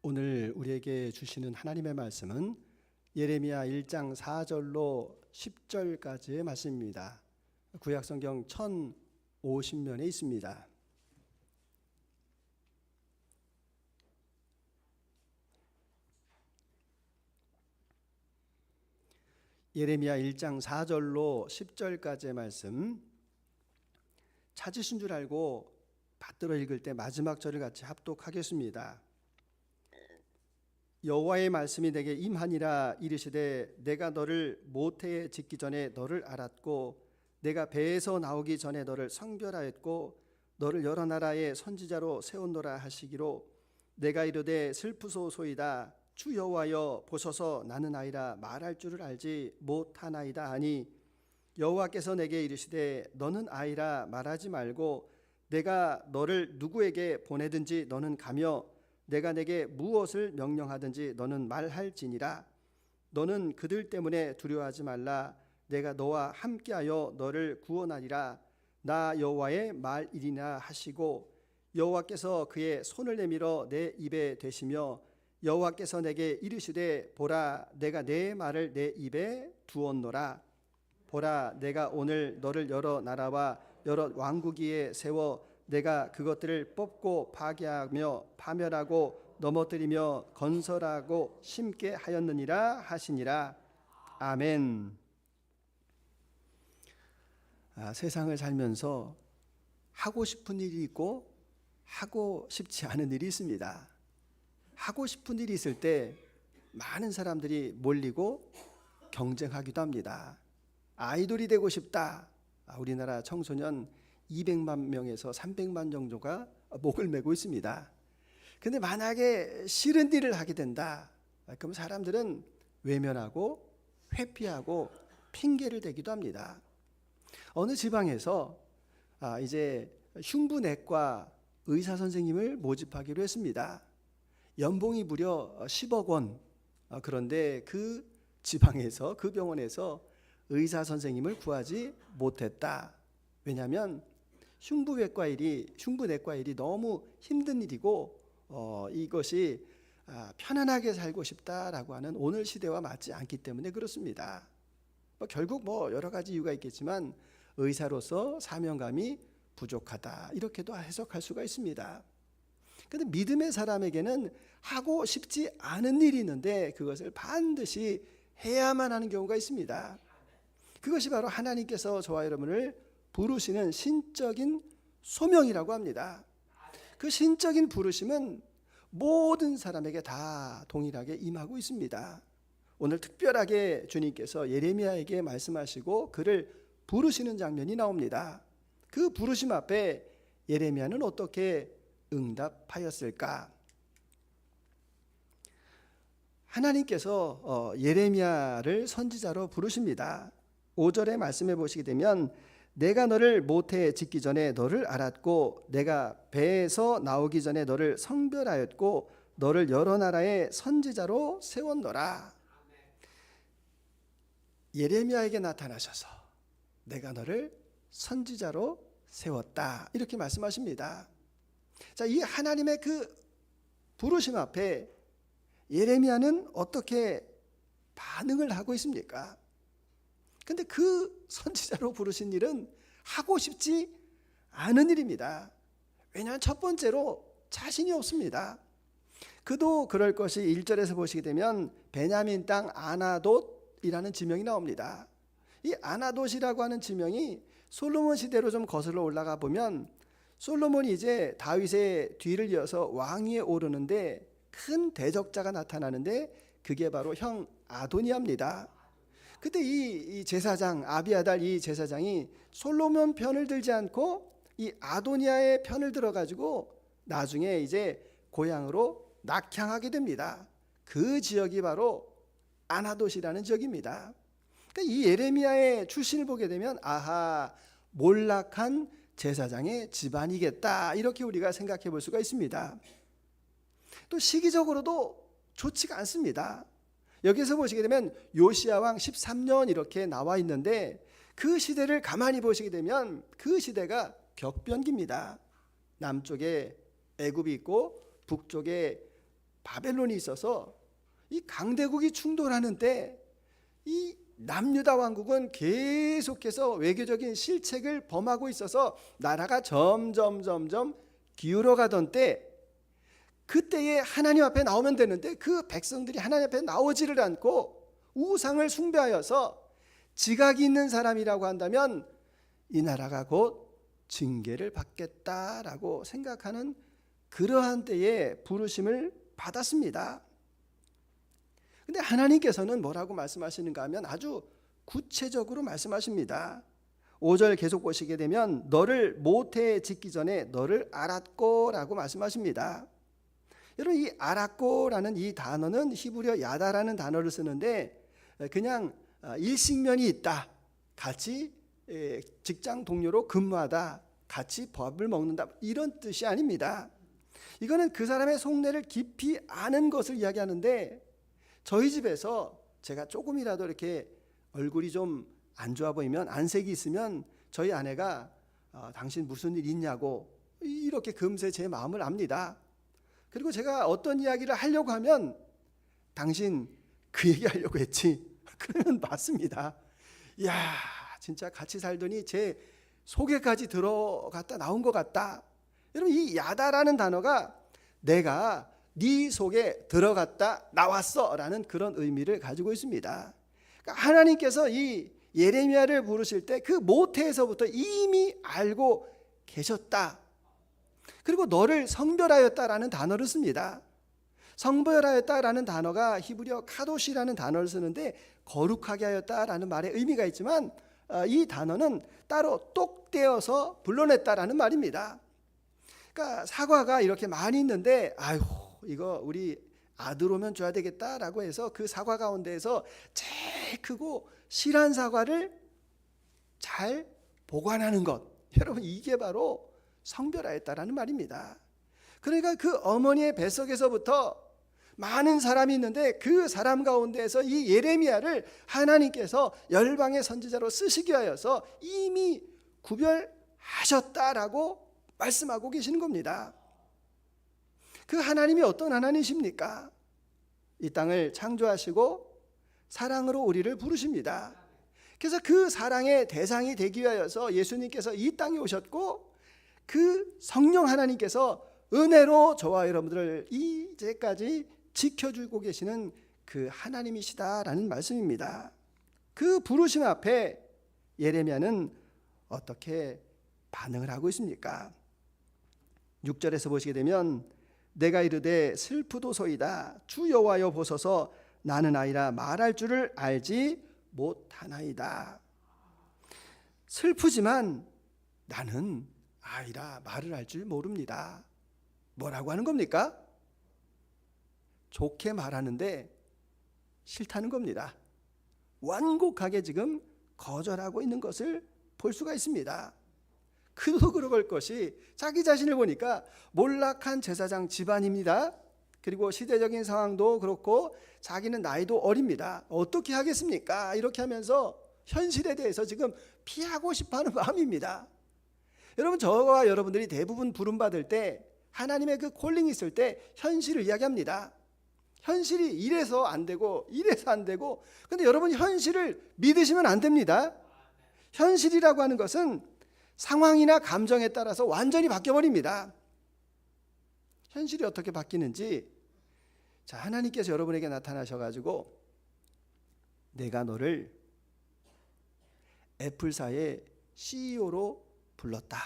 오늘 우리에게 주시는 하나님의 말씀은 예레미야 1장 4절로 10절까지의 말씀입니다. 구약성경 1050면에 있습니다. 예레미야 1장 4절로 10절까지의 말씀, 찾으신 줄 알고 받들어 읽을 때 마지막 절을 같이 합독하겠습니다. 여호와의 말씀이 내게 임하니라. 이르시되 내가 너를 모태에 짓기 전에 너를 알았고 내가 배에서 나오기 전에 너를 성별하였고 너를 여러 나라의 선지자로 세웠노라 하시기로, 내가 이르되 슬프소소이다. 주 여호와여 보소서 나는 아이라 말할 줄을 알지 못하나이다 하니, 여호와께서 내게 이르시되 너는 아이라 말하지 말고 내가 너를 누구에게 보내든지 너는 가며 내가 내게 무엇을 명령하든지 너는 말할지니라. 너는 그들 때문에 두려워하지 말라. 내가 너와 함께하여 너를 구원하리라. 나 여호와의 말이리라 하시고, 여호와께서 그의 손을 내밀어 내 입에 대시며 여호와께서 내게 이르시되 보라 내가 내 말을 내 입에 두었노라. 보라 내가 오늘 너를 여러 나라와 여러 왕국 위에 세워 내가 그것들을 뽑고 파괴하며 파멸하고 넘어뜨리며 건설하고 심게 하였느니라 하시니라. 아멘. 세상을 살면서 하고 싶은 일이 있고 하고 싶지 않은 일이 있습니다. 하고 싶은 일이 있을 때 많은 사람들이 몰리고 경쟁하기도 합니다. 아이돌이 되고 싶다. 우리나라 청소년 200만 명에서 300만 정도가 목을 메고 있습니다. 근데 만약에 싫은 일을 하게 된다, 그럼 사람들은 외면하고 회피하고 핑계를 대기도 합니다. 어느 지방에서 이제 흉부내과 의사 선생님을 모집하기로 했습니다. 연봉이 무려 10억 원. 그런데 그 지방에서, 그 병원에서 의사 선생님을 구하지 못했다. 왜냐하면 흉부내과 일이 너무 힘든 일이고 이것이 편안하게 살고 싶다라고 하는 오늘 시대와 맞지 않기 때문에 그렇습니다. 결국 여러 가지 이유가 있겠지만 의사로서 사명감이 부족하다, 이렇게도 해석할 수가 있습니다. 그런데 믿음의 사람에게는 하고 싶지 않은 일이 있는데 그것을 반드시 해야만 하는 경우가 있습니다. 그것이 바로 하나님께서 저와 여러분을 부르시는 신적인 소명이라고 합니다. 그 신적인 부르심은 모든 사람에게 다 동일하게 임하고 있습니다. 오늘 특별하게 주님께서 예레미야에게 말씀하시고 그를 부르시는 장면이 나옵니다. 그 부르심 앞에 예레미야는 어떻게 응답하였을까? 하나님께서 예레미야를 선지자로 부르십니다. 5절의 말씀해 보시게 되면, 내가 너를 모태에 짓기 전에 너를 알았고 내가 배에서 나오기 전에 너를 성별하였고 너를 여러 나라의 선지자로 세웠노라. 예레미야에게 나타나셔서 내가 너를 선지자로 세웠다, 이렇게 말씀하십니다. 자, 이 하나님의 그 부르심 앞에 예레미야는 어떻게 반응을 하고 있습니까? 근데 그 선지자로 부르신 일은 하고 싶지 않은 일입니다. 왜냐하면 첫 번째로 자신이 없습니다. 그도 그럴 것이 1절에서 보시게 되면 베냐민 땅 아나돗이라는 지명이 나옵니다. 이 아나돗이라고 하는 지명이 솔로몬 시대로 좀 거슬러 올라가 보면, 솔로몬이 이제 다윗의 뒤를 이어서 왕위에 오르는데 큰 대적자가 나타나는데 그게 바로 형 아도니아입니다. 그때 이 제사장 아비아달, 이 제사장이 솔로몬 편을 들지 않고 이 아도니아의 편을 들어가지고 나중에 이제 고향으로 낙향하게 됩니다. 그 지역이 바로 아나돗이라는 지역입니다. 그러니까 이 예레미야의 출신을 보게 되면 아하, 몰락한 제사장의 집안이겠다, 이렇게 우리가 생각해 볼 수가 있습니다. 또 시기적으로도 좋지가 않습니다. 여기서 보시게 되면 요시야 왕 13년 이렇게 나와 있는데 그 시대를 가만히 보시게 되면 그 시대가 격변기입니다. 남쪽에 애굽이 있고 북쪽에 바벨론이 있어서 이 강대국이 충돌하는데 이 남유다 왕국은 계속해서 외교적인 실책을 범하고 있어서 나라가 점점 기울어 가던 때, 그때에 하나님 앞에 나오면 되는데 그 백성들이 하나님 앞에 나오지를 않고 우상을 숭배하여서 지각이 있는 사람이라고 한다면 이 나라가 곧 징계를 받겠다라고 생각하는 그러한 때에 부르심을 받았습니다. 근데 하나님께서는 뭐라고 말씀하시는가 하면 아주 구체적으로 말씀하십니다. 5절 계속 보시게 되면 너를 모태에 짓기 전에 너를 알았고 라고 말씀하십니다. 여러분, 이 알았고라는 이 단어는 히브리어 야다라는 단어를 쓰는데 그냥 일식면이 있다, 같이 직장 동료로 근무하다, 같이 밥을 먹는다, 이런 뜻이 아닙니다. 이거는 그 사람의 속내를 깊이 아는 것을 이야기하는데, 저희 집에서 제가 조금이라도 이렇게 얼굴이 좀 안 좋아 보이면, 안색이 있으면 저희 아내가 당신 무슨 일 있냐고 이렇게 금세 제 마음을 압니다. 그리고 제가 어떤 이야기를 하려고 하면 당신 그 얘기 하려고 했지? 그러면 맞습니다. 이야, 진짜 같이 살더니 제 속에까지 들어갔다 나온 것 같다. 여러분, 이 야다라는 단어가 내가 네 속에 들어갔다 나왔어 라는 그런 의미를 가지고 있습니다. 그러니까 하나님께서 이 예레미야를 부르실 때 그 모태에서부터 이미 알고 계셨다. 그리고 너를 성별하였다라는 단어를 씁니다. 성별하였다라는 단어가 히브리어 카도시라는 단어를 쓰는데 거룩하게 하였다라는 말의 의미가 있지만, 이 단어는 따로 똑 떼어서 불러냈다라는 말입니다. 그러니까 사과가 이렇게 많이 있는데 아이고 이거 우리 아들 오면 줘야 되겠다라고 해서 그 사과 가운데에서 제일 크고 실한 사과를 잘 보관하는 것, 여러분 이게 바로 성별하였다라는 말입니다. 그러니까 그 어머니의 뱃속에서부터 많은 사람이 있는데 그 사람 가운데에서 이 예레미야를 하나님께서 열방의 선지자로 쓰시기 위하여서 이미 구별하셨다라고 말씀하고 계시는 겁니다. 그 하나님이 어떤 하나님이십니까? 이 땅을 창조하시고 사랑으로 우리를 부르십니다. 그래서 그 사랑의 대상이 되기 위하여서 예수님께서 이 땅에 오셨고, 그 성령 하나님께서 은혜로 저와 여러분들을 이제까지 지켜주고 계시는 그 하나님이시다라는 말씀입니다. 그 부르심 앞에 예레미야는 어떻게 반응을 하고 있습니까? 6절에서 보시게 되면 내가 이르되 슬프도소이다 주 여호와여 보소서 나는 아이라 말할 줄을 알지 못하나이다. 슬프지만 나는 아이라 말을 할 줄 모릅니다. 뭐라고 하는 겁니까? 좋게 말하는데 싫다는 겁니다. 완곡하게 지금 거절하고 있는 것을 볼 수가 있습니다. 그도 그럴 것이 자기 자신을 보니까 몰락한 제사장 집안입니다. 그리고 시대적인 상황도 그렇고 자기는 나이도 어립니다. 어떻게 하겠습니까? 이렇게 하면서 현실에 대해서 지금 피하고 싶어하는 마음입니다. 여러분, 저와 여러분들이 대부분 부름받을 때 하나님의 그 콜링이 있을 때 현실을 이야기합니다. 현실이 이래서 안 되고 이래서 안 되고, 근데 여러분 현실을 믿으시면 안 됩니다. 현실이라고 하는 것은 상황이나 감정에 따라서 완전히 바뀌어버립니다. 현실이 어떻게 바뀌는지, 자, 하나님께서 여러분에게 나타나셔가지고 내가 너를 애플사의 CEO로 불렀다.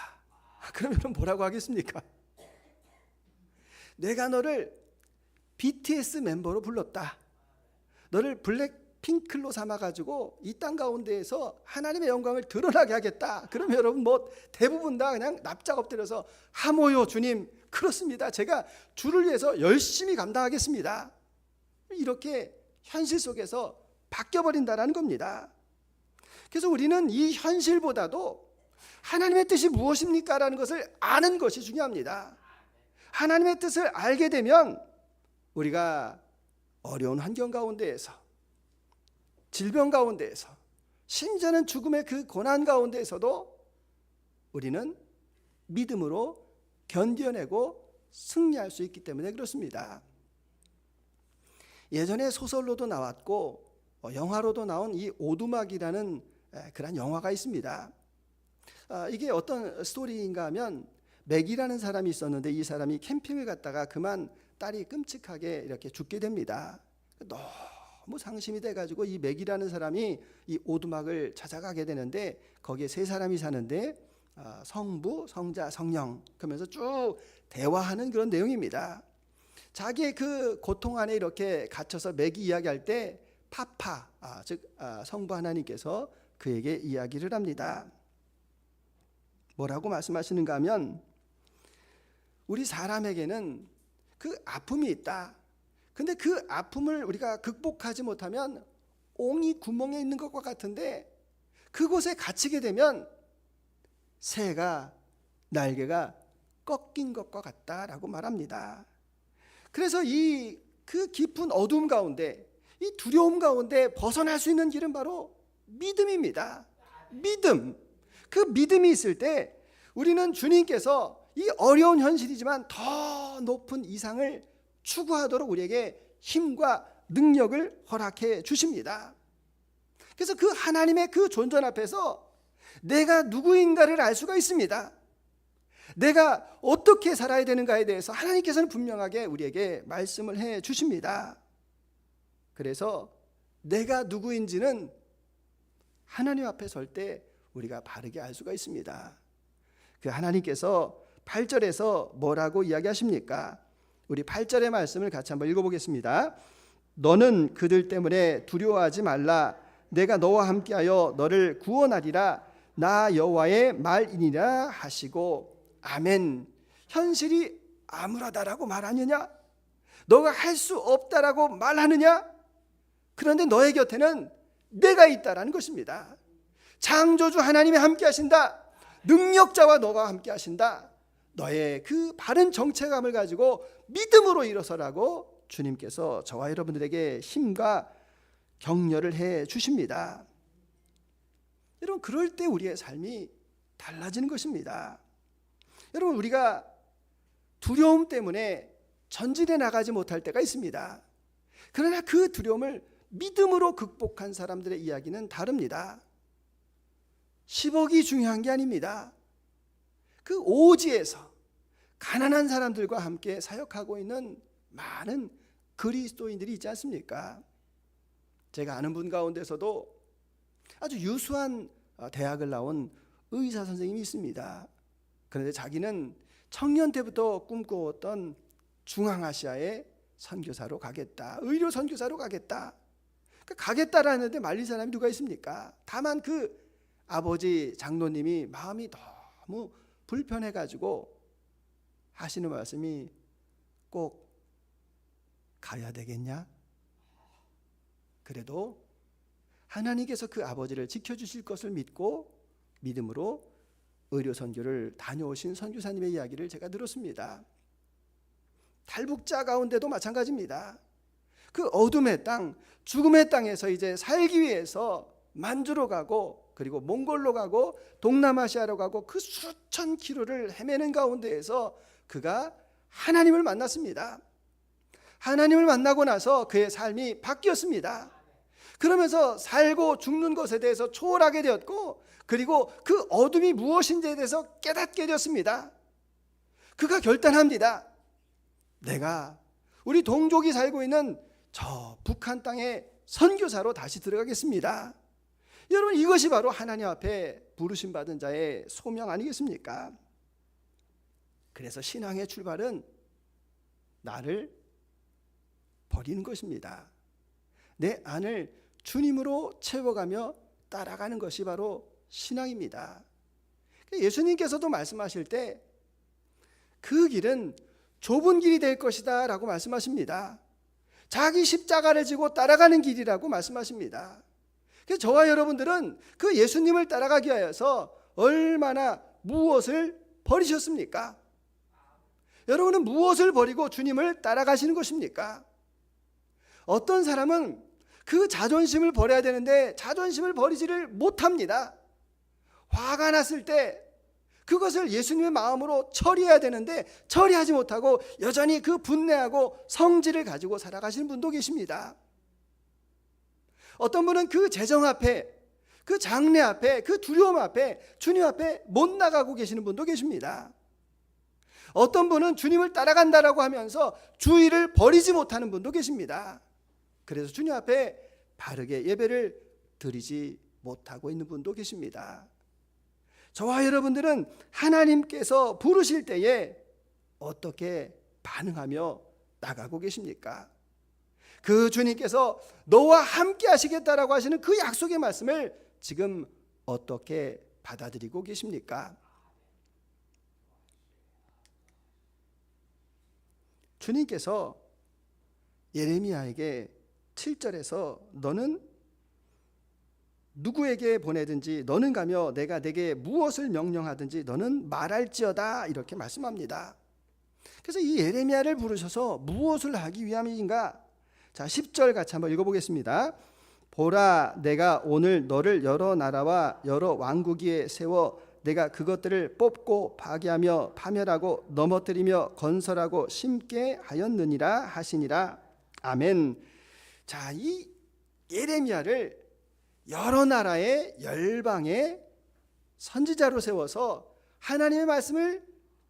그러면 뭐라고 하겠습니까? 내가 너를 BTS 멤버로 불렀다. 너를 블랙핑클로 삼아가지고 이 땅 가운데에서 하나님의 영광을 드러나게 하겠다. 그러면 여러분 뭐 대부분 다 그냥 납작 엎드려서 하모요 주님, 그렇습니다. 제가 주를 위해서 열심히 감당하겠습니다. 이렇게 현실 속에서 바뀌어버린다는 겁니다. 그래서 우리는 이 현실보다도 하나님의 뜻이 무엇입니까? 라는 것을 아는 것이 중요합니다. 하나님의 뜻을 알게 되면 우리가 어려운 환경 가운데에서, 질병 가운데에서, 심지어는 죽음의 그 고난 가운데에서도 우리는 믿음으로 견뎌내고 승리할 수 있기 때문에 그렇습니다. 예전에 소설로도 나왔고 영화로도 나온 이 오두막이라는 그런 영화가 있습니다. 이게 어떤 스토리인가 하면 맥이라는 사람이 있었는데 이 사람이 캠핑을 갔다가 그만 딸이 끔찍하게 이렇게 죽게 됩니다. 너무 상심이 돼가지고 이 맥이라는 사람이 이 오두막을 찾아가게 되는데 거기에 세 사람이 사는데 성부, 성자, 성령 그러면서 쭉 대화하는 그런 내용입니다. 자기의 그 고통 안에 이렇게 갇혀서 맥이 이야기할 때 파파, 즉 성부 하나님께서 그에게 이야기를 합니다. 뭐라고 말씀하시는가 하면 우리 사람에게는 그 아픔이 있다. 근데 그 아픔을 우리가 극복하지 못하면 옹이 구멍에 있는 것과 같은데 그곳에 갇히게 되면 새가 날개가 꺾인 것과 같다라고 말합니다. 그래서 이 그 깊은 어둠 가운데 이 두려움 가운데 벗어날 수 있는 길은 바로 믿음입니다. 믿음. 그 믿음이 있을 때 우리는 주님께서 이 어려운 현실이지만 더 높은 이상을 추구하도록 우리에게 힘과 능력을 허락해 주십니다. 그래서 그 하나님의 그 존전 앞에서 내가 누구인가를 알 수가 있습니다. 내가 어떻게 살아야 되는가에 대해서 하나님께서는 분명하게 우리에게 말씀을 해 주십니다. 그래서 내가 누구인지는 하나님 앞에 설 때 우리가 바르게 알 수가 있습니다. 그 하나님께서 8절에서 뭐라고 이야기하십니까? 우리 8절의 말씀을 같이 한번 읽어보겠습니다. 너는 그들 때문에 두려워하지 말라. 내가 너와 함께하여 너를 구원하리라. 나 여호와의 말이니라 하시고 아멘. 현실이 암울하다라고 말하느냐? 너가 할 수 없다라고 말하느냐? 그런데 너의 곁에는 내가 있다라는 것입니다. 창조주 하나님이 함께 하신다. 능력자와 너가 함께 하신다. 너의 그 바른 정체감을 가지고 믿음으로 일어서라고 주님께서 저와 여러분들에게 힘과 격려를 해 주십니다. 여러분, 그럴 때 우리의 삶이 달라지는 것입니다. 여러분, 우리가 두려움 때문에 전진해 나가지 못할 때가 있습니다. 그러나 그 두려움을 믿음으로 극복한 사람들의 이야기는 다릅니다. 10억이 중요한 게 아닙니다. 그 오지에서 가난한 사람들과 함께 사역하고 있는 많은 그리스도인들이 있지 않습니까? 제가 아는 분 가운데서도 아주 유수한 대학을 나온 의사 선생님이 있습니다. 그런데 자기는 청년 때부터 꿈꿔왔던 중앙아시아의 선교사로 가겠다. 의료 선교사로 가겠다. 가겠다라는데 말릴 사람이 누가 있습니까? 다만 그 아버지 장로님이 마음이 너무 불편해가지고 하시는 말씀이 꼭 가야 되겠냐? 그래도 하나님께서 그 아버지를 지켜주실 것을 믿고 믿음으로 의료 선교를 다녀오신 선교사님의 이야기를 제가 들었습니다. 탈북자 가운데도 마찬가지입니다. 그 어둠의 땅, 죽음의 땅에서 이제 살기 위해서 만주로 가고 그리고 몽골로 가고 동남아시아로 가고 그 수천 킬로를 헤매는 가운데에서 그가 하나님을 만났습니다. 하나님을 만나고 나서 그의 삶이 바뀌었습니다. 그러면서 살고 죽는 것에 대해서 초월하게 되었고 그리고 그 어둠이 무엇인지에 대해서 깨닫게 되었습니다. 그가 결단합니다. 내가 우리 동족이 살고 있는 저 북한 땅에 선교사로 다시 들어가겠습니다. 여러분, 이것이 바로 하나님 앞에 부르심 받은 자의 소명 아니겠습니까? 그래서 신앙의 출발은 나를 버리는 것입니다. 내 안을 주님으로 채워가며 따라가는 것이 바로 신앙입니다. 예수님께서도 말씀하실 때 그 길은 좁은 길이 될 것이다 라고 말씀하십니다. 자기 십자가를 지고 따라가는 길이라고 말씀하십니다. 그래서 저와 여러분들은 그 예수님을 따라가기 위해서 얼마나 무엇을 버리셨습니까? 여러분은 무엇을 버리고 주님을 따라가시는 것입니까? 어떤 사람은 그 자존심을 버려야 되는데 자존심을 버리지를 못합니다. 화가 났을 때 그것을 예수님의 마음으로 처리해야 되는데 처리하지 못하고 여전히 그 분내하고 성질을 가지고 살아가시는 분도 계십니다. 어떤 분은 그 재정 앞에, 그 장래 앞에, 그 두려움 앞에, 주님 앞에 못 나가고 계시는 분도 계십니다. 어떤 분은 주님을 따라간다라고 하면서 주의를 버리지 못하는 분도 계십니다. 그래서 주님 앞에 바르게 예배를 드리지 못하고 있는 분도 계십니다. 저와 여러분들은 하나님께서 부르실 때에 어떻게 반응하며 나가고 계십니까? 그 주님께서 너와 함께 하시겠다라고 하시는 그 약속의 말씀을 지금 어떻게 받아들이고 계십니까? 주님께서 예레미야에게 7절에서 너는 누구에게 보내든지 너는 가며 내가 내게 무엇을 명령하든지 너는 말할지어다 이렇게 말씀합니다. 그래서 이 예레미야를 부르셔서 무엇을 하기 위함인가? 자, 10절 같이 한번 읽어보겠습니다. 보라, 내가 오늘 너를 여러 나라와 여러 왕국 위에 세워 내가 그것들을 뽑고 파괴하며 파멸하고 넘어뜨리며 건설하고 심게 하였느니라 하시니라. 아멘. 자, 이 예레미야를 여러 나라의 열방의 선지자로 세워서 하나님의 말씀을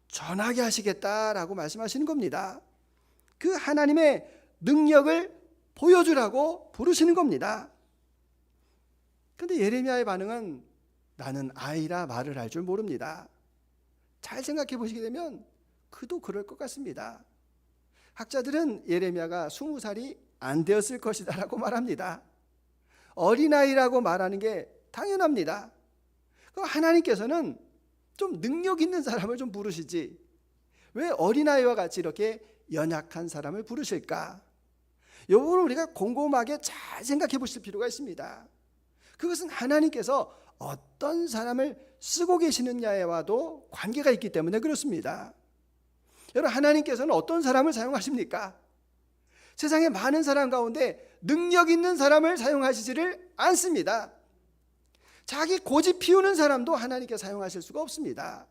전하게 하시겠다라고 말씀하시는 겁니다. 그 하나님의 능력을 보여주라고 부르시는 겁니다. 그런데 예레미야의 반응은 나는 아이라 말을 할 줄 모릅니다. 잘 생각해 보시게 되면 그도 그럴 것 같습니다. 학자들은 예레미야가 20살이 안 되었을 것이다 라고 말합니다. 어린아이라고 말하는 게 당연합니다. 그럼 하나님께서는 좀 능력 있는 사람을 좀 부르시지 왜 어린아이와 같이 이렇게 연약한 사람을 부르실까? 이 부분을 우리가 곰곰하게 잘 생각해 보실 필요가 있습니다. 그것은 하나님께서 어떤 사람을 쓰고 계시느냐와도 관계가 있기 때문에 그렇습니다. 여러분, 하나님께서는 어떤 사람을 사용하십니까? 세상에 많은 사람 가운데 능력 있는 사람을 사용하시지를 않습니다. 자기 고집 피우는 사람도 하나님께서 사용하실 수가 없습니다.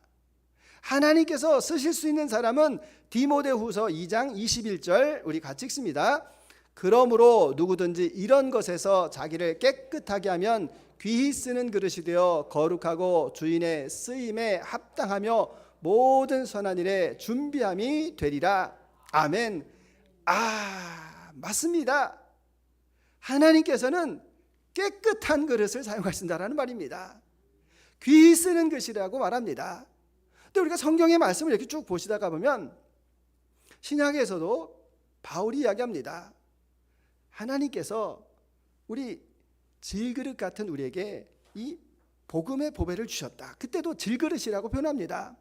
하나님께서 쓰실 수 있는 사람은 디모데후서 2장 21절 우리 같이 읽습니다. 그러므로 누구든지 이런 것에서 자기를 깨끗하게 하면 귀히 쓰는 그릇이 되어 거룩하고 주인의 쓰임에 합당하며 모든 선한 일에 준비함이 되리라. 아멘. 맞습니다. 하나님께서는 깨끗한 그릇을 사용하신다라는 말입니다. 귀히 쓰는 것이라고 말합니다. 근데 우리가 성경의 말씀을 이렇게 쭉 보시다가 보면 신약에서도 바울이 이야기합니다. 하나님께서 우리 질그릇 같은 우리에게 이 복음의 보배를 주셨다. 그때도 질그릇이라고 표현합니다.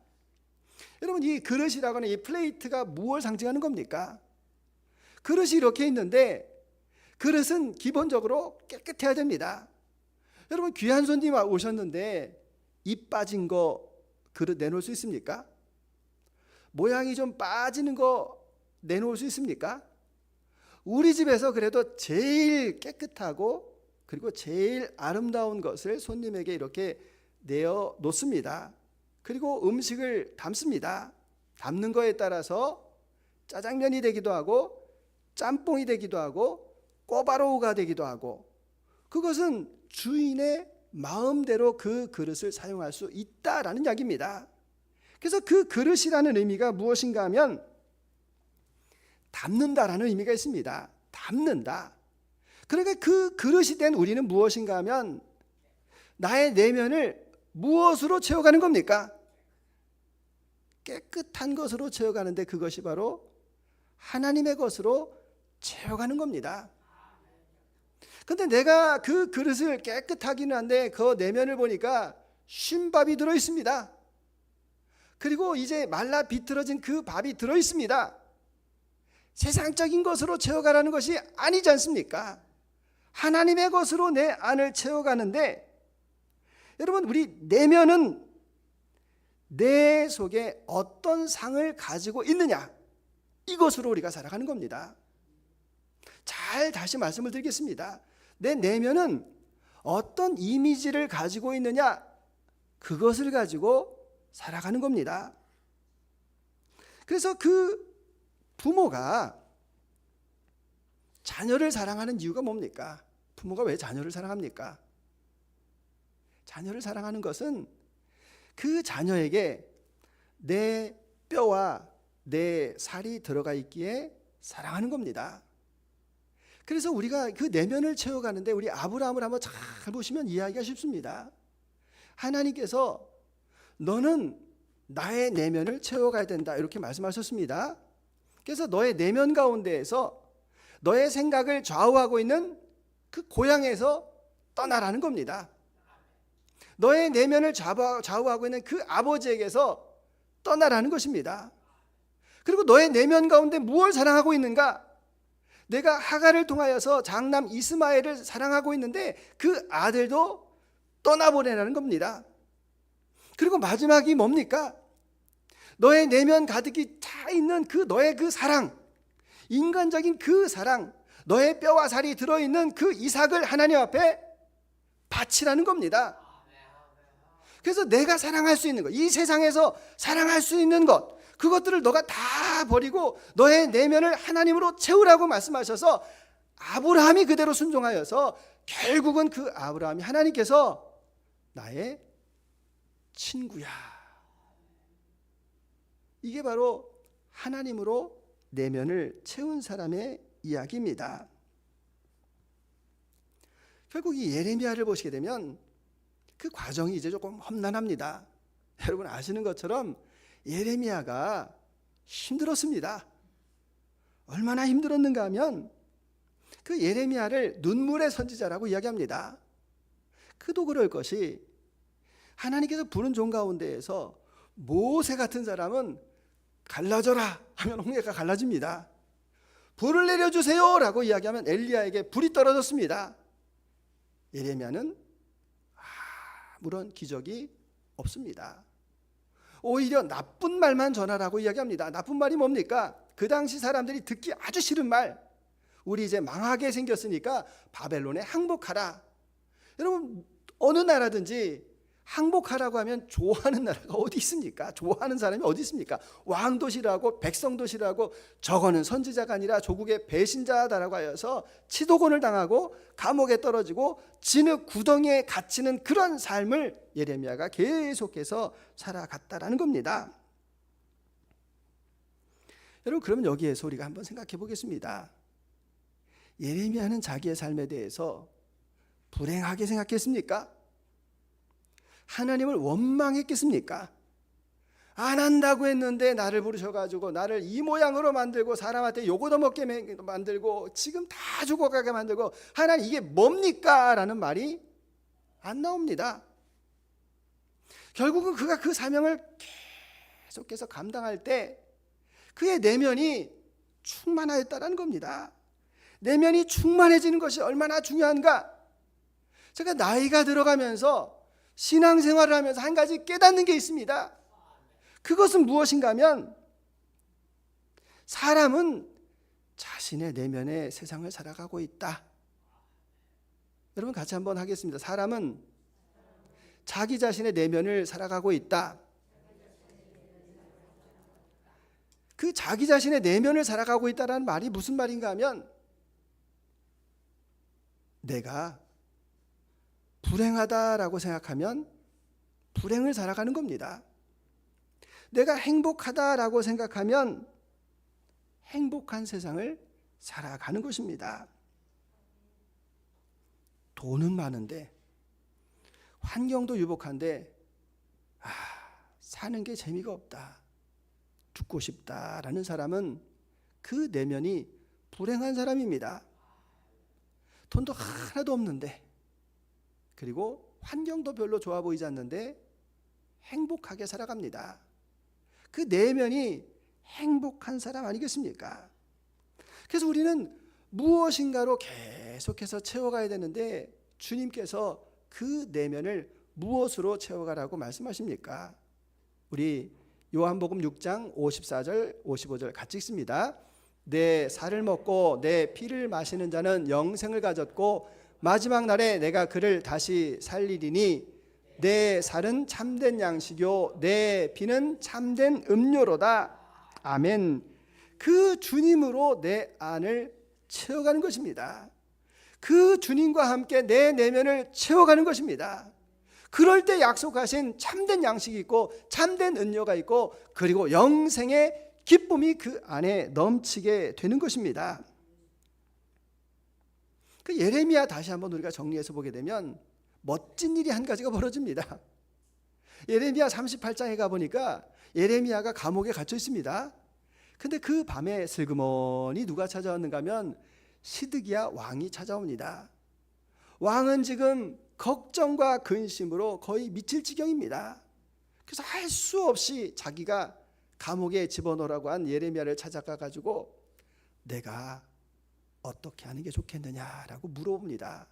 여러분, 이 그릇이라고 하는 이 플레이트가 무엇을 상징하는 겁니까? 그릇이 이렇게 있는데 그릇은 기본적으로 깨끗해야 됩니다. 여러분, 귀한 손님 오셨는데 입 빠진 거 그릇 내놓을 수 있습니까? 모양이 좀 빠지는 거 내놓을 수 있습니까? 우리 집에서 그래도 제일 깨끗하고 그리고 제일 아름다운 것을 손님에게 이렇게 내어 놓습니다. 그리고 음식을 담습니다. 담는 거에 따라서 짜장면이 되기도 하고 짬뽕이 되기도 하고 꼬바로우가 되기도 하고 그것은 주인의 마음대로 그 그릇을 사용할 수 있다라는 이야기입니다. 그래서 그 그릇이라는 의미가 무엇인가 하면 담는다라는 의미가 있습니다. 담는다. 그러니까 그 그릇이 된 우리는 무엇인가 하면 나의 내면을 무엇으로 채워가는 겁니까? 깨끗한 것으로 채워가는데 그것이 바로 하나님의 것으로 채워가는 겁니다. 그런데 내가 그 그릇을 깨끗하기는 한데 그 내면을 보니까 쉰밥이 들어있습니다. 그리고 이제 말라 비틀어진 그 밥이 들어있습니다. 세상적인 것으로 채워가라는 것이 아니지 않습니까? 하나님의 것으로 내 안을 채워가는데 여러분, 우리 내면은 내 속에 어떤 상을 가지고 있느냐, 이것으로 우리가 살아가는 겁니다. 잘 다시 말씀을 드리겠습니다. 내 내면은 어떤 이미지를 가지고 있느냐, 그것을 가지고 살아가는 겁니다. 그래서 그 부모가 자녀를 사랑하는 이유가 뭡니까? 부모가 왜 자녀를 사랑합니까? 자녀를 사랑하는 것은 그 자녀에게 내 뼈와 내 살이 들어가 있기에 사랑하는 겁니다. 그래서 우리가 그 내면을 채워가는데 우리 아브라함을 한번 잘 보시면 이해하기가 쉽습니다. 하나님께서 너는 나의 내면을 채워가야 된다 이렇게 말씀하셨습니다. 그래서 너의 내면 가운데에서 너의 생각을 좌우하고 있는 그 고향에서 떠나라는 겁니다. 너의 내면을 좌우하고 있는 그 아버지에게서 떠나라는 것입니다. 그리고 너의 내면 가운데 무엇을 사랑하고 있는가? 내가 하갈을 통하여서 장남 이스마엘을 사랑하고 있는데 그 아들도 떠나보내라는 겁니다. 그리고 마지막이 뭡니까? 너의 내면 가득히 차 있는 그 너의 그 사랑, 인간적인 그 사랑, 너의 뼈와 살이 들어있는 그 이삭을 하나님 앞에 바치라는 겁니다. 그래서 내가 사랑할 수 있는 것, 이 세상에서 사랑할 수 있는 것, 그것들을 너가 다 버리고 너의 내면을 하나님으로 채우라고 말씀하셔서 아브라함이 그대로 순종하여서 결국은 그 아브라함이 하나님께서 나의 친구야. 이게 바로 하나님으로 내면을 채운 사람의 이야기입니다. 결국 이 예레미야를 보시게 되면 그 과정이 이제 조금 험난합니다. 여러분 아시는 것처럼 예레미야가 힘들었습니다. 얼마나 힘들었는가 하면 그 예레미야를 눈물의 선지자라고 이야기합니다. 그도 그럴 것이 하나님께서 부른 종 가운데에서 모세 같은 사람은 갈라져라 하면 홍해가 갈라집니다. 불을 내려주세요 라고 이야기하면 엘리야에게 불이 떨어졌습니다. 예레미야는 아무런 기적이 없습니다. 오히려 나쁜 말만 전하라고 이야기합니다. 나쁜 말이 뭡니까? 그 당시 사람들이 듣기 아주 싫은 말, 우리 이제 망하게 생겼으니까 바벨론에 항복하라. 여러분 어느 나라든지 항복하라고 하면 좋아하는 나라가 어디 있습니까? 좋아하는 사람이 어디 있습니까? 왕도 싫어하고 백성도 싫어하고 저거는 선지자가 아니라 조국의 배신자다라고 하여서 치도곤을 당하고 감옥에 떨어지고 진흙 구덩이에 갇히는 그런 삶을 예레미야가 계속해서 살아갔다라는 겁니다. 여러분 그러면 여기에서 우리가 한번 생각해 보겠습니다. 예레미야는 자기의 삶에 대해서 불행하게 생각했습니까? 하나님을 원망했겠습니까? 안 한다고 했는데 나를 부르셔가지고 나를 이 모양으로 만들고 사람한테 욕 얻어먹게 만들고 지금 다 죽어가게 만들고 하나님 이게 뭡니까? 라는 말이 안 나옵니다. 결국은 그가 그 사명을 계속해서 감당할 때 그의 내면이 충만하였다는 겁니다. 내면이 충만해지는 것이 얼마나 중요한가? 제가 나이가 들어가면서 신앙생활을 하면서 한 가지 깨닫는 게 있습니다. 그것은 무엇인가 하면 사람은 자신의 내면의 세상을 살아가고 있다. 여러분 같이 한번 하겠습니다. 사람은 자기 자신의 내면을 살아가고 있다. 그 자기 자신의 내면을 살아가고 있다는 말이 무슨 말인가 하면 내가 불행하다라고 생각하면 불행을 살아가는 겁니다. 내가 행복하다라고 생각하면 행복한 세상을 살아가는 것입니다. 돈은 많은데 환경도 유복한데 사는 게 재미가 없다, 죽고 싶다라는 사람은 그 내면이 불행한 사람입니다. 돈도 하나도 없는데 그리고 환경도 별로 좋아 보이지 않는데 행복하게 살아갑니다. 그 내면이 행복한 사람 아니겠습니까? 그래서 우리는 무엇인가로 계속해서 채워가야 되는데 주님께서 그 내면을 무엇으로 채워가라고 말씀하십니까? 우리 요한복음 6장 54절 55절 같이 읽습니다. 내 살을 먹고 내 피를 마시는 자는 영생을 가졌고 마지막 날에 내가 그를 다시 살리리니 내 살은 참된 양식이요 내 피는 참된 음료로다. 아멘. 그 주님으로 내 안을 채워가는 것입니다. 그 주님과 함께 내 내면을 채워가는 것입니다. 그럴 때 약속하신 참된 양식이 있고 참된 음료가 있고 그리고 영생의 기쁨이 그 안에 넘치게 되는 것입니다. 그 예레미야 다시 한번 우리가 정리해서 보게 되면 멋진 일이 한 가지가 벌어집니다. 예레미야 38장에 가보니까 예레미야가 감옥에 갇혀 있습니다. 근데 그 밤에 슬그머니 누가 찾아왔는가 하면 시드기야 왕이 찾아옵니다. 왕은 지금 걱정과 근심으로 거의 미칠 지경입니다. 그래서 할 수 없이 자기가 감옥에 집어넣으라고 한 예레미야를 찾아가 가지고 내가 어떻게 하는 게 좋겠느냐라고 물어봅니다.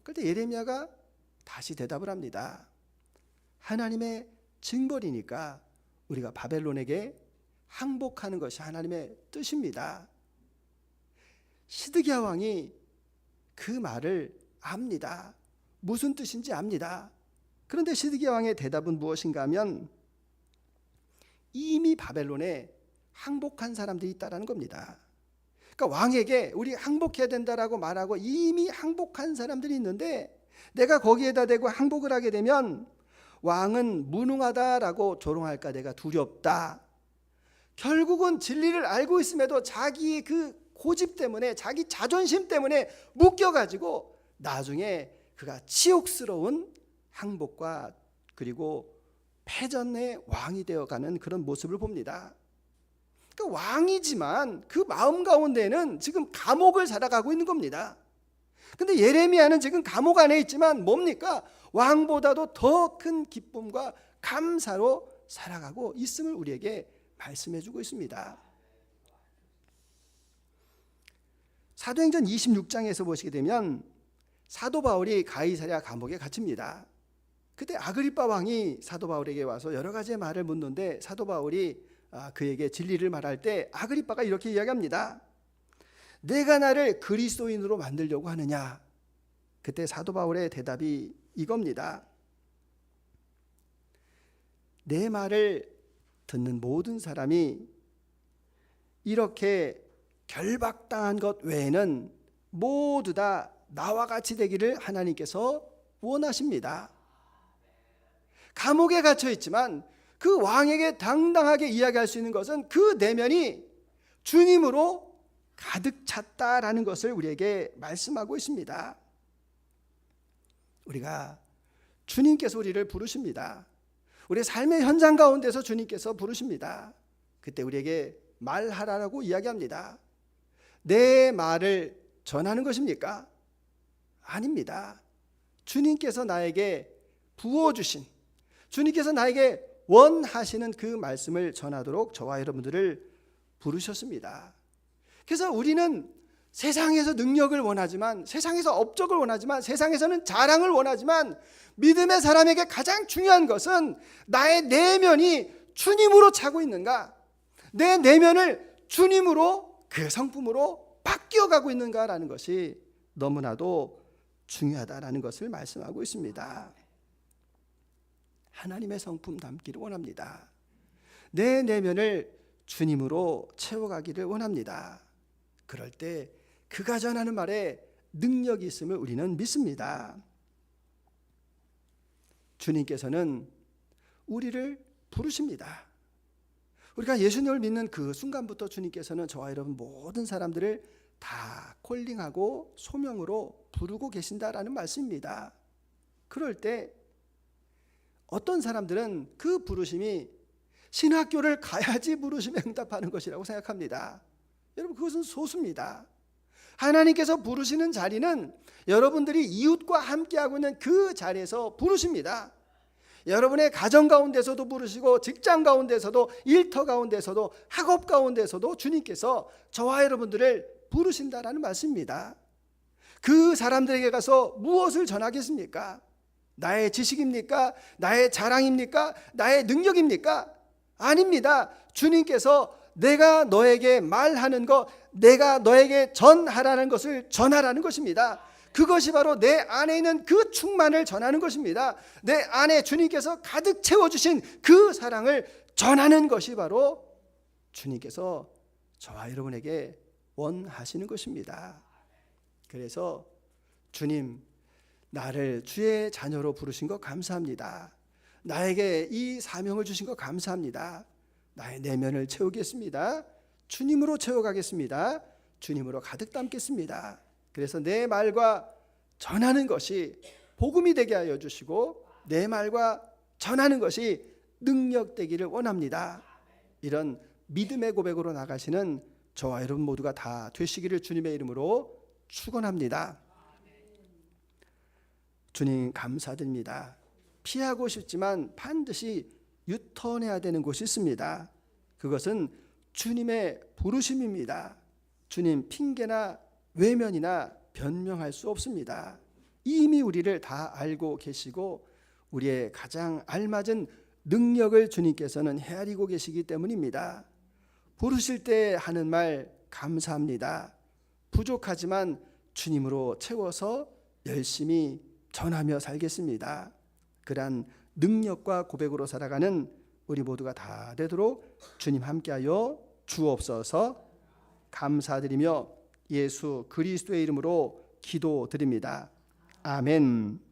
그런데 예레미야가 다시 대답을 합니다. 하나님의 징벌이니까 우리가 바벨론에게 항복하는 것이 하나님의 뜻입니다. 시드기야 왕이 그 말을 압니다. 무슨 뜻인지 압니다. 그런데 시드기야 왕의 대답은 무엇인가 하면 이미 바벨론에 항복한 사람들이 있다는 겁니다. 그러니까 왕에게 우리 항복해야 된다라고 말하고 이미 항복한 사람들이 있는데 내가 거기에다 대고 항복을 하게 되면 왕은 무능하다라고 조롱할까 내가 두렵다. 결국은 진리를 알고 있음에도 자기 그 고집 때문에 자기 자존심 때문에 묶여가지고 나중에 그가 치욕스러운 항복과 그리고 패전의 왕이 되어가는 그런 모습을 봅니다. 그러니까 왕이지만 그 마음 가운데는 지금 감옥을 살아가고 있는 겁니다. 근데 예레미야는 지금 감옥 안에 있지만 뭡니까? 왕보다도 더 큰 기쁨과 감사로 살아가고 있음을 우리에게 말씀해 주고 있습니다. 사도행전 26장에서 보시게 되면 사도 바울이 가이사랴 감옥에 갇힙니다. 그때 아그리빠 왕이 사도 바울에게 와서 여러 가지의 말을 묻는데 사도 바울이 그에게 진리를 말할 때 아그리빠가 이렇게 이야기합니다. 내가 나를 그리스도인으로 만들려고 하느냐? 그때 사도 바울의 대답이 이겁니다. 내 말을 듣는 모든 사람이 이렇게 결박당한 것 외에는 모두 다 나와 같이 되기를 하나님께서 원하십니다. 감옥에 갇혀 있지만 그 왕에게 당당하게 이야기할 수 있는 것은 그 내면이 주님으로 가득 찼다라는 것을 우리에게 말씀하고 있습니다. 우리가 주님께서 우리를 부르십니다. 우리의 삶의 현장 가운데서 주님께서 부르십니다. 그때 우리에게 말하라고 이야기합니다. 내 말을 전하는 것입니까? 아닙니다. 주님께서 나에게 부어주신, 주님께서 나에게 원하시는 그 말씀을 전하도록 저와 여러분들을 부르셨습니다. 그래서 우리는 세상에서 능력을 원하지만, 세상에서 업적을 원하지만, 세상에서는 자랑을 원하지만, 믿음의 사람에게 가장 중요한 것은 나의 내면이 주님으로 차고 있는가, 내 내면을 주님으로 그 성품으로 바뀌어가고 있는가라는 것이 너무나도 중요하다라는 것을 말씀하고 있습니다. 하나님의 성품 담기를 원합니다. 내 내면을 주님으로 채워가기를 원합니다. 그럴 때 그가 전하는 말에 능력이 있음을 우리는 믿습니다. 주님께서는 우리를 부르십니다. 우리가 예수님을 믿는 그 순간부터 주님께서는 저와 여러분 모든 사람들을 다 콜링하고 소명으로 부르고 계신다라는 말씀입니다. 그럴 때 어떤 사람들은 그 부르심이 신학교를 가야지 부르심에 응답하는 것이라고 생각합니다. 여러분, 그것은 소수입니다. 하나님께서 부르시는 자리는 여러분들이 이웃과 함께하고 있는 그 자리에서 부르십니다. 여러분의 가정 가운데서도 부르시고, 직장 가운데서도, 일터 가운데서도, 학업 가운데서도 주님께서 저와 여러분들을 부르신다라는 말씀입니다. 그 사람들에게 가서 무엇을 전하겠습니까? 나의 지식입니까? 나의 자랑입니까? 나의 능력입니까? 아닙니다. 주님께서 내가 너에게 말하는 것, 내가 너에게 전하라는 것을 전하라는 것입니다. 그것이 바로 내 안에 있는 그 충만을 전하는 것입니다. 내 안에 주님께서 가득 채워주신 그 사랑을 전하는 것이 바로 주님께서 저와 여러분에게 원하시는 것입니다. 그래서 주님, 나를 주의 자녀로 부르신 것 감사합니다. 나에게 이 사명을 주신 것 감사합니다. 나의 내면을 채우겠습니다. 주님으로 채워가겠습니다. 주님으로 가득 담겠습니다. 그래서 내 말과 전하는 것이 복음이 되게 하여 주시고 내 말과 전하는 것이 능력되기를 원합니다. 이런 믿음의 고백으로 나가시는 저와 여러분 모두가 다 되시기를 주님의 이름으로 축원합니다. 주님 감사드립니다. 피하고 싶지만 반드시 유턴해야 되는 곳이 있습니다. 그것은 주님의 부르심입니다. 주님 핑계나 외면이나 변명할 수 없습니다. 이미 우리를 다 알고 계시고 우리의 가장 알맞은 능력을 주님께서는 헤아리고 계시기 때문입니다. 부르실 때 하는 말 감사합니다. 부족하지만 주님으로 채워서 열심히 전하며 살겠습니다. 그러한 능력과 고백으로 살아가는 우리 모두가 다 되도록 주님 함께하여 주옵소서. 감사드리며 예수 그리스도의 이름으로 기도드립니다. 아멘.